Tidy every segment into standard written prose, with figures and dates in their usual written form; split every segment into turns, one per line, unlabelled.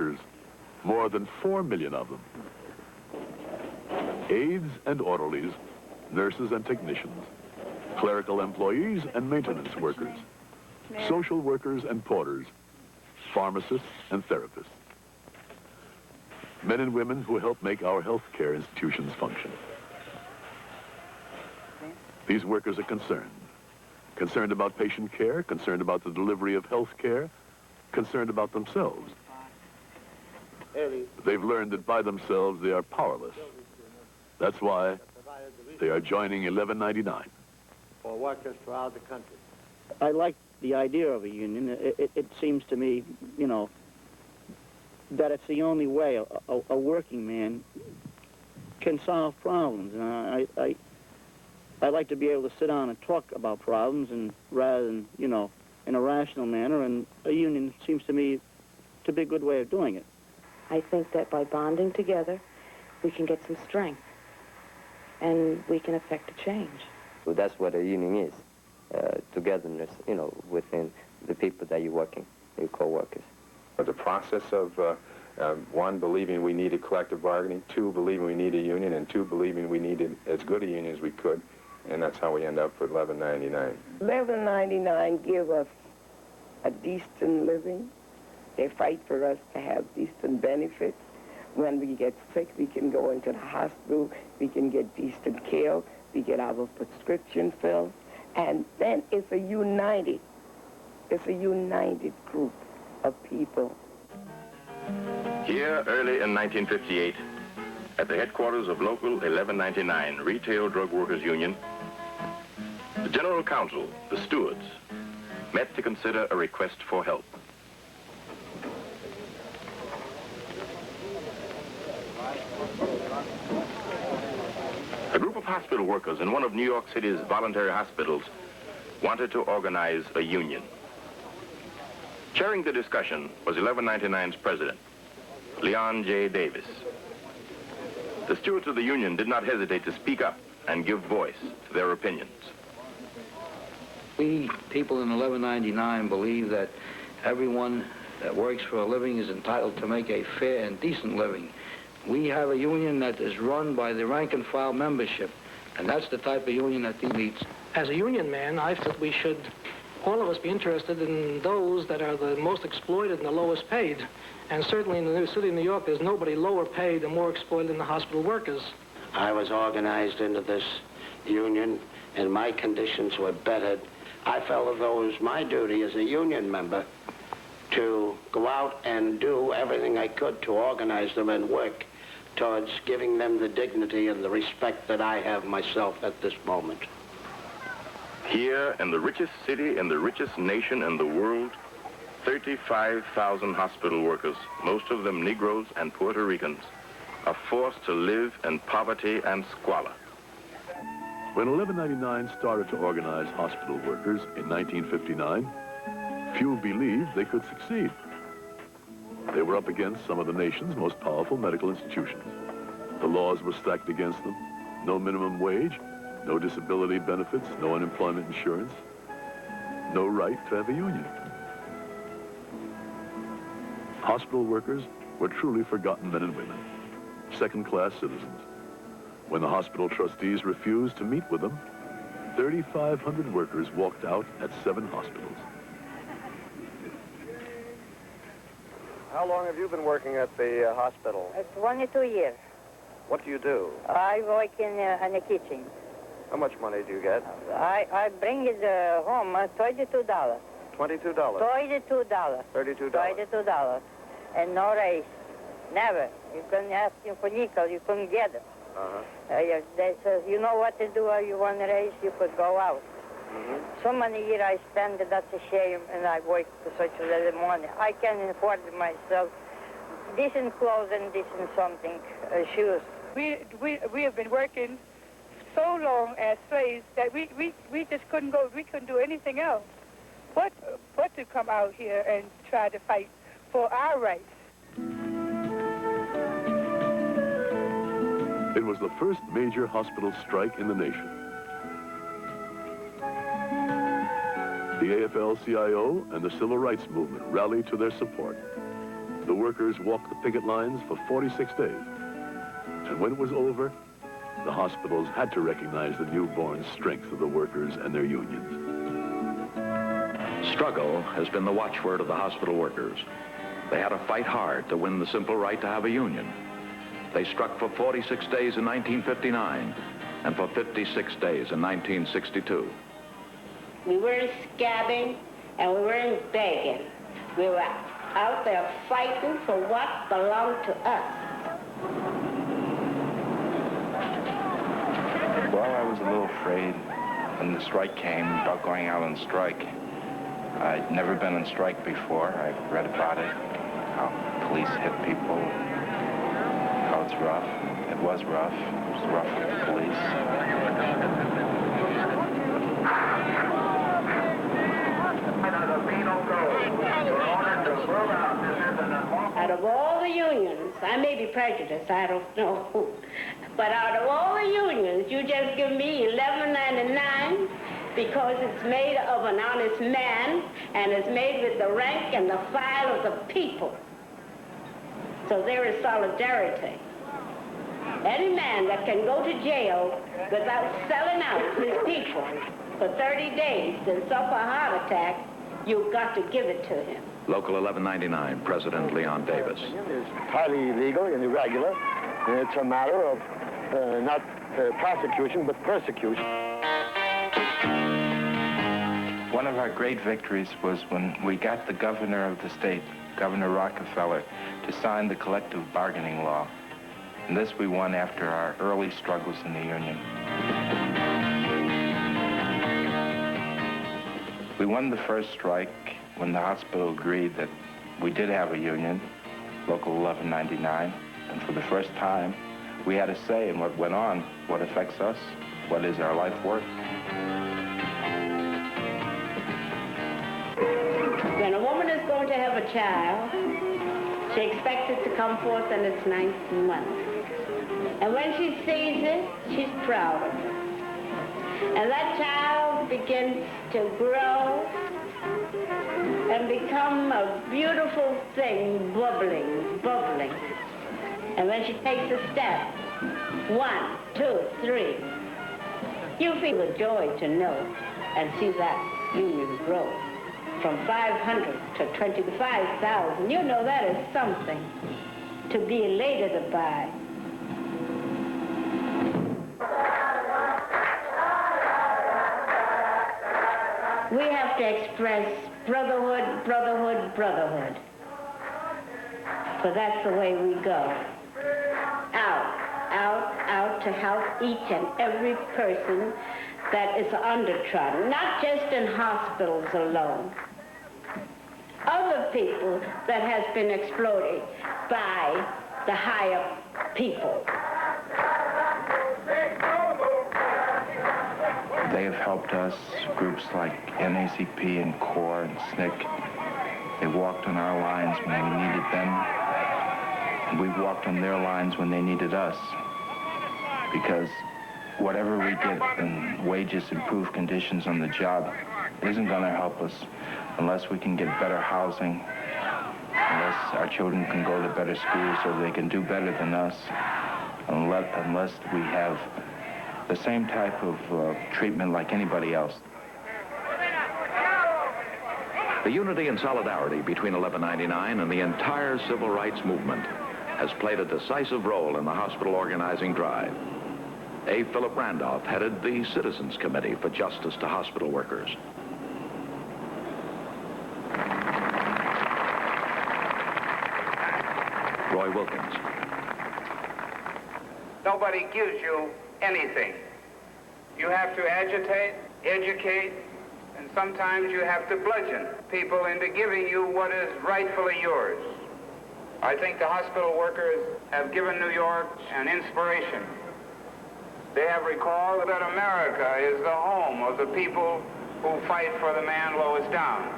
workers, more than 4 million of them. Aides and orderlies, nurses and technicians, clerical employees and maintenance workers, social workers and porters, pharmacists and therapists. Men and women who help make our healthcare institutions function. These workers are concerned about patient care, concerned about the delivery of health care, concerned about themselves. They've learned that by themselves they are powerless. That's why they are joining 1199.
For workers throughout the country.
I like the idea of a union. It seems to me, you know, that it's the only way a working man can solve problems. And I like to be able to sit down and talk about problems, and rather than, you know, in a rational manner, and a union seems to me to be a good way of doing it.
I think that by bonding together, we can get some strength, and we can affect a change.
So that's what a union is, togetherness, you know, within the people that you're working, your co-workers.
The process of, one, believing we needed collective bargaining, two, believing we need a union, and two, believing we needed as good a union as we could, and that's how we end up with 1199.
1199 give us a decent living. They fight for us to have decent benefits. When we get sick, we can go into the hospital, we can get decent care, we get our prescription filled, and then it's a united group of people.
Here, early in 1958, at the headquarters of local 1199 Retail Drug Workers Union, the General Counsel, the stewards, met to consider a request for help. A group of hospital workers in one of New York City's voluntary hospitals wanted to organize a union. Chairing the discussion was 1199's president, Leon J. Davis. The stewards of the union did not hesitate to speak up and give voice to their opinions.
We people in 1199 believe that everyone that works for a living is entitled to make a fair and decent living. We have a union that is run by the rank and file membership, and that's the type of union that he leads.
As a union man, I feel we should, all of us, be interested in those that are the most exploited and the lowest paid. And certainly in the new city of New York, there's nobody lower paid and more exploited than the hospital workers.
I was organized into this union, and my conditions were bettered. I felt as though it was my duty as a union member to go out and do everything I could to organize them and work towards giving them the dignity and the respect that I have myself at this moment.
Here in the richest city and the richest nation in the world, 35,000 hospital workers, most of them Negroes and Puerto Ricans, are forced to live in poverty and squalor.
When 1199 started to organize hospital workers in 1959, few believed they could succeed. They were up against some of the nation's most powerful medical institutions. The laws were stacked against them. No minimum wage, no disability benefits, no unemployment insurance, no right to have a union. Hospital workers were truly forgotten men and women, second-class citizens. When the hospital trustees refused to meet with them, 3,500 workers walked out at 7 hospitals.
How long have you been working at the hospital?
22 years.
What do you do?
I work in the kitchen.
How much money do you get?
I bring it home, $22.
$22?
$22.
$32?
$22. And no raise. Never. You can ask him for nickel, you couldn't get it. They said, you know what to do, you want to raise, you could go out. So many years I spent, that's a shame, and I work for such a little money. I can afford myself decent clothes and decent something, shoes.
We have been working so long as slaves that we just couldn't go, we couldn't do anything else but to come out here and try to fight for our rights.
It was the first major hospital strike in the nation. The AFL-CIO and the Civil Rights Movement rallied to their support. The workers walked the picket lines for 46 days. And when it was over, the hospitals had to recognize the newborn strength of the workers and their unions.
Struggle has been the watchword of the hospital workers. They had to fight hard to win the simple right to have a union. They struck for 46 days in 1959 and for 56 days in 1962.
We weren't scabbing and we weren't begging. We were out there fighting for what belonged to us.
Well, I was a little afraid when the strike came about going out on strike. I'd never been on strike before. I read about it, how police hit people, how it's rough. It was rough. It was rough with the police.
Out of all the unions, I may be prejudiced, I don't know, but out of all the unions, you just give me $11.99 because it's made of an honest man and it's made with the rank and the file of the people. So there is solidarity. Any man that can go to jail without selling out his people for 30 days and suffer a heart attack, you've got to give it to him.
Local 1199, President Leon Davis.
It's highly illegal and irregular, and it's a matter of not prosecution, but persecution.
One of our great victories was when we got the governor of the state, Governor Rockefeller, to sign the collective bargaining law. And this we won after our early struggles in the union. We won the first strike when the hospital agreed that we did have a union, Local 1199, and for the first time, we had a say in what went on, what affects us, what is our life work.
When a woman is going to have a child, she expects it to come forth in its 9th month. And when she sees it, she's proud of it. And that child begins to grow and become a beautiful thing, bubbling. And when she takes a step, 1, 2, 3, you feel the joy to know and see that union grow from 500 to 25,000. You know that is something to be elated by. We have to express brotherhood, brotherhood, brotherhood. For that's the way we go. Out to help each and every person that is undertrodden, not just in hospitals alone. Other people that has been exploited by the higher people.
They have helped us, groups like NACP and CORE and SNCC. They walked on our lines when we needed them, and we walked on their lines when they needed us. Because whatever we get in wages, improved conditions on the job isn't going to help us unless we can get better housing, unless our children can go to better schools so they can do better than us, unless we have the same type of treatment like anybody else.
The unity and solidarity between 1199 and the entire civil rights movement has played a decisive role in the hospital organizing drive. A. Philip Randolph headed the Citizens Committee for Justice to Hospital Workers. Roy Wilkins.
Nobody gives you anything. You have to agitate, educate, and sometimes you have to bludgeon people into giving you what is rightfully yours. I think the hospital workers have given New York an inspiration. They have recalled that America is the home of the people who fight for the man lowest down.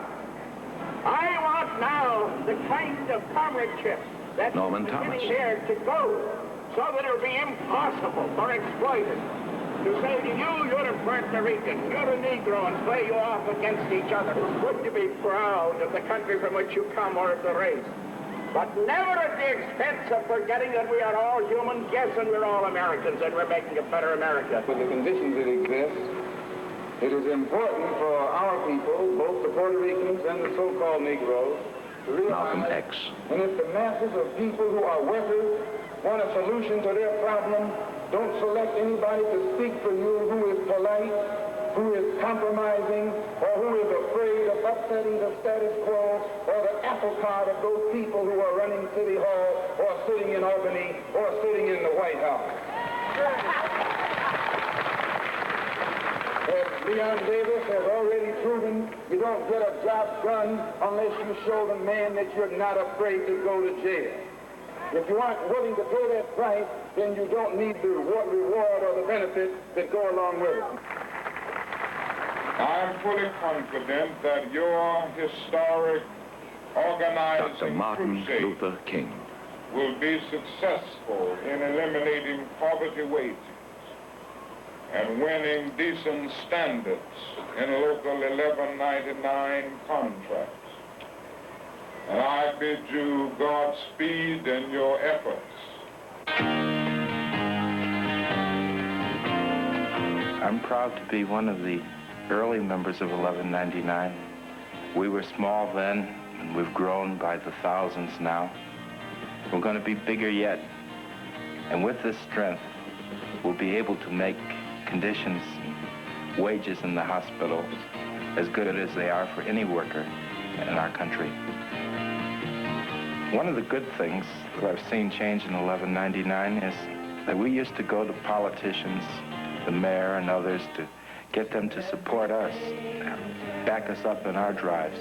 I want now the kind of comradeship that's beginning there to go, so that it'll be impossible for exploiters to say to you, you're a Puerto Rican, you're a Negro, and play you off against each other. It's good to be proud of the country from which you come or of the race. but never at the expense of forgetting that we are all human, yes, and we're all Americans, and we're making a better America.
With the conditions that exist, it is important for our people, both the Puerto Ricans and the so-called Negroes, to realize
Malcolm X.
and if the masses of people who are workers want a solution to their problem, don't select anybody to speak for you who is polite, who is compromising, or who is afraid of upsetting the status quo, or the apple cart of those people who are running City Hall, or sitting in Albany, or sitting in the White House. As Leon Davis has already proven, you don't get a job done unless you show the man that you're not afraid to go to jail. If you aren't willing to pay that price, then you don't need the reward or the benefits that go along with it.
I'm fully confident that your historic organizing
Dr. Martin
crusade
Luther King.
will be successful in eliminating poverty wages and winning decent standards in local 1199 contracts. And I bid you Godspeed in your efforts.
I'm proud to be one of the early members of 1199. We were small then, and we've grown by the thousands now. We're going to be bigger yet. And with this strength, we'll be able to make conditions and wages in the hospital as good as they are for any worker in our country. One of the good things that I've seen change in 1199 is that we used to go to politicians, the mayor and others, to get them to support us, back us up in our drives.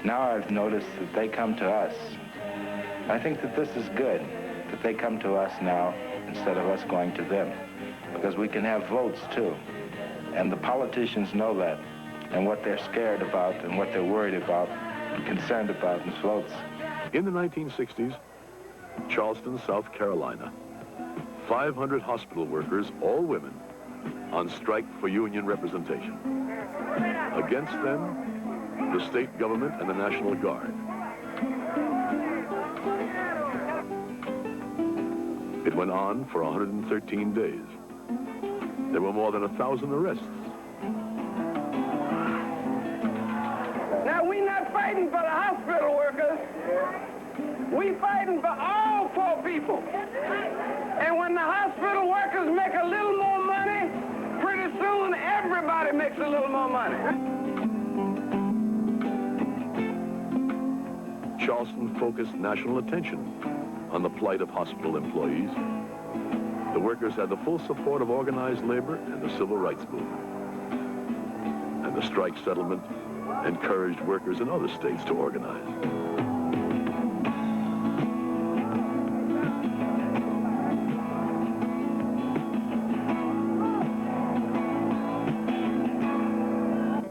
Now I've noticed that they come to us. I think that this is good, that they come to us now instead of us going to them, because we can have votes too. And the politicians know that, and what they're scared about and what they're worried about and concerned about is votes.
In the 1960s, Charleston, South Carolina, 500 hospital workers, all women, on strike for union representation. Against them, the state government and the National Guard. It went on for 113 days. There were more than 1,000 arrests.
Now, we're not fighting for the hospital workers. We're fighting for all poor people. And when the hospital workers make a little more money, pretty soon everybody makes a little more money.
Charleston focused national attention on the plight of hospital employees. The workers had the full support of organized labor and the civil rights movement. And the strike settlement encouraged workers in other states to organize.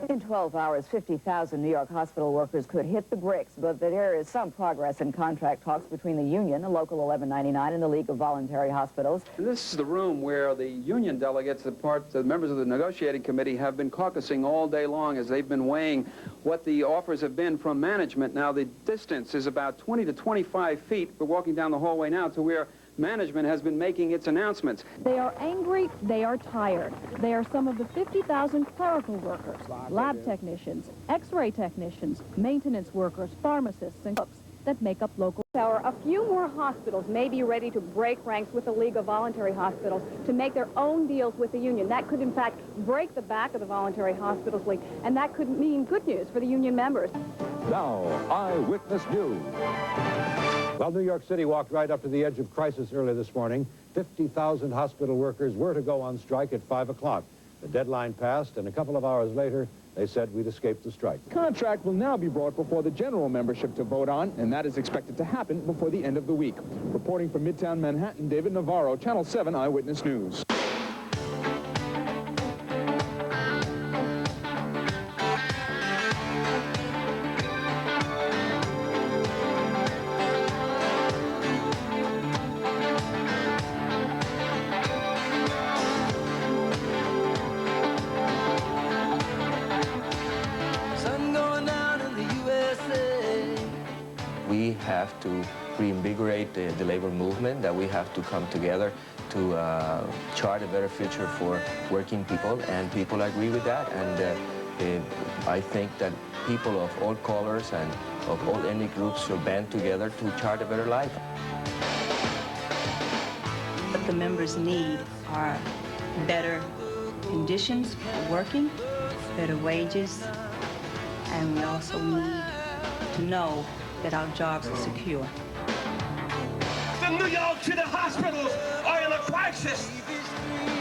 In 12 hours, 50,000 New York hospital workers could hit the bricks, but there is some progress in contract talks between the union, Local 1199, and the League of Voluntary Hospitals.
This is the room where the union delegates, the members of the negotiating committee, have been caucusing all day long as they've been weighing what the offers have been from management. Now, the distance is about 20 to 25 feet. We're walking down the hallway now to where management has been making its announcements.
They are angry, they are tired. They are some of the 50,000 clerical workers, lab technicians, x-ray technicians, maintenance workers, pharmacists, and cooks that make up local.
A few more hospitals may be ready to break ranks with the League of Voluntary Hospitals to make their own deals with the union. That could, in fact, break the back of the Voluntary Hospitals League, and that could mean good news for the union members.
Now, Eyewitness News. Well, New York City walked right up to the edge of crisis early this morning. 50,000 hospital workers were to go on strike at 5 o'clock. The deadline passed, and a couple of hours later, they said we'd escaped the strike.
Contract will now be brought before the general membership to vote on, and that is expected to happen before the end of the week. Reporting from Midtown Manhattan, David Navarro, Channel 7 Eyewitness News.
We have
to reinvigorate the labor movement, that we have to come together to chart a better future for working people, and people agree with that. And I think that people of all colors and of all ethnic groups should band together to chart a better life.
What the members need are better conditions for working, better wages, and we also need to know that our jobs are secure.
The New York City hospitals are in a crisis.